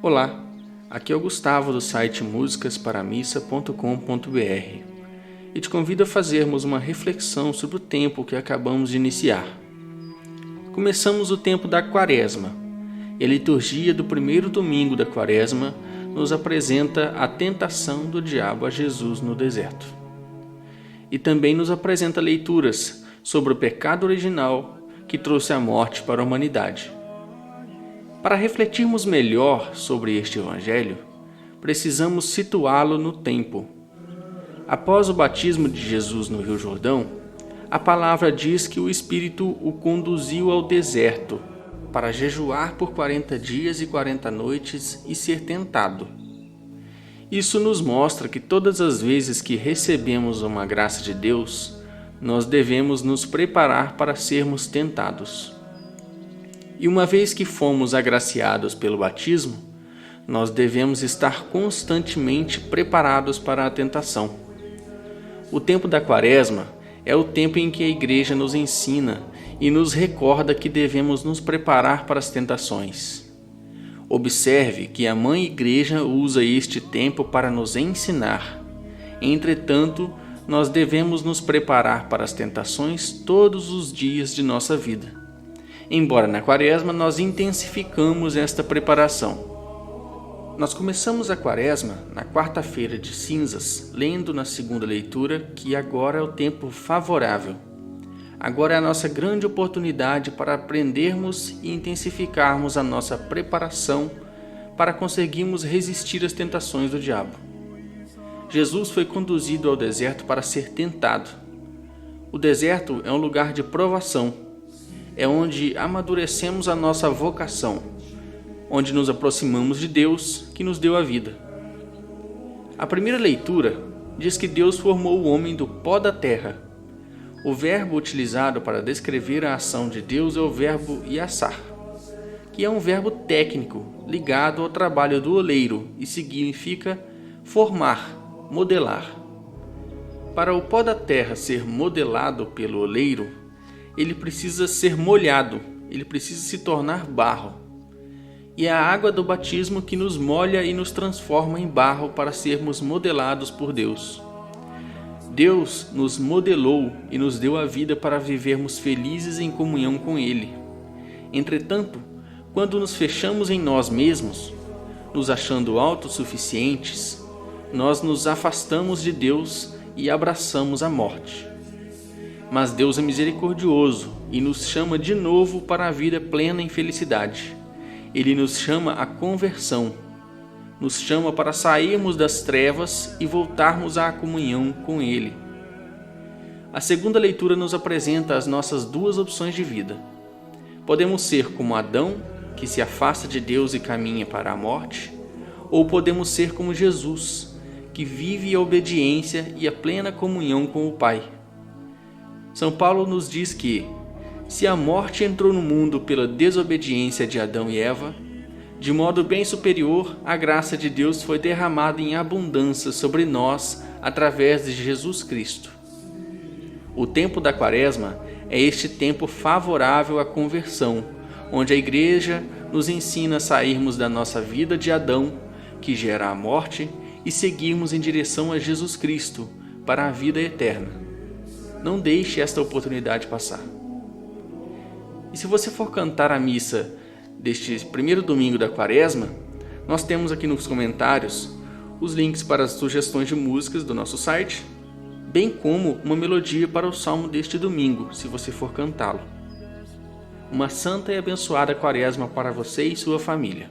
Olá, aqui é o Gustavo do site musicasparamissa.com.br e te convido a fazermos uma reflexão sobre o tempo que acabamos de iniciar. Começamos o tempo da Quaresma e a liturgia do primeiro domingo da Quaresma nos apresenta a tentação do diabo a Jesus no deserto. E também nos apresenta leituras sobre o pecado original que trouxe a morte para a humanidade. Para refletirmos melhor sobre este evangelho, precisamos situá-lo no tempo. Após o batismo de Jesus no Rio Jordão, a palavra diz que o Espírito o conduziu ao deserto para jejuar por 40 dias e 40 noites e ser tentado. Isso nos mostra que todas as vezes que recebemos uma graça de Deus, nós devemos nos preparar para sermos tentados. E uma vez que fomos agraciados pelo batismo, nós devemos estar constantemente preparados para a tentação. O tempo da Quaresma é o tempo em que a Igreja nos ensina e nos recorda que devemos nos preparar para as tentações. Observe que a Mãe Igreja usa este tempo para nos ensinar. Entretanto, nós devemos nos preparar para as tentações todos os dias de nossa vida. Embora na Quaresma nós intensificamos esta preparação. Nós começamos a Quaresma na quarta-feira de cinzas, lendo na segunda leitura que agora é o tempo favorável. Agora é a nossa grande oportunidade para aprendermos e intensificarmos a nossa preparação para conseguirmos resistir às tentações do diabo. Jesus foi conduzido ao deserto para ser tentado. O deserto é um lugar de provação. É onde amadurecemos a nossa vocação, onde nos aproximamos de Deus que nos deu a vida. A primeira leitura diz que Deus formou o homem do pó da terra. O verbo utilizado para descrever a ação de Deus é o verbo yassar, que é um verbo técnico ligado ao trabalho do oleiro e significa formar, modelar. Para o pó da terra ser modelado pelo oleiro, ele precisa ser molhado, ele precisa se tornar barro. E é a água do batismo que nos molha e nos transforma em barro para sermos modelados por Deus. Deus nos modelou e nos deu a vida para vivermos felizes em comunhão com Ele. Entretanto, quando nos fechamos em nós mesmos, nos achando autossuficientes, nós nos afastamos de Deus e abraçamos a morte. Mas Deus é misericordioso e nos chama de novo para a vida plena em felicidade. Ele nos chama à conversão, nos chama para sairmos das trevas e voltarmos à comunhão com Ele. A segunda leitura nos apresenta as nossas duas opções de vida. Podemos ser como Adão, que se afasta de Deus e caminha para a morte, ou podemos ser como Jesus, que vive a obediência e a plena comunhão com o Pai. São Paulo nos diz que, se a morte entrou no mundo pela desobediência de Adão e Eva, de modo bem superior, a graça de Deus foi derramada em abundância sobre nós através de Jesus Cristo. O tempo da Quaresma é este tempo favorável à conversão, onde a Igreja nos ensina a sairmos da nossa vida de Adão, que gera a morte, e seguirmos em direção a Jesus Cristo, para a vida eterna. Não deixe esta oportunidade passar. E se você for cantar a missa deste primeiro domingo da Quaresma, nós temos aqui nos comentários os links para as sugestões de músicas do nosso site, bem como uma melodia para o salmo deste domingo, se você for cantá-lo. Uma santa e abençoada Quaresma para você e sua família.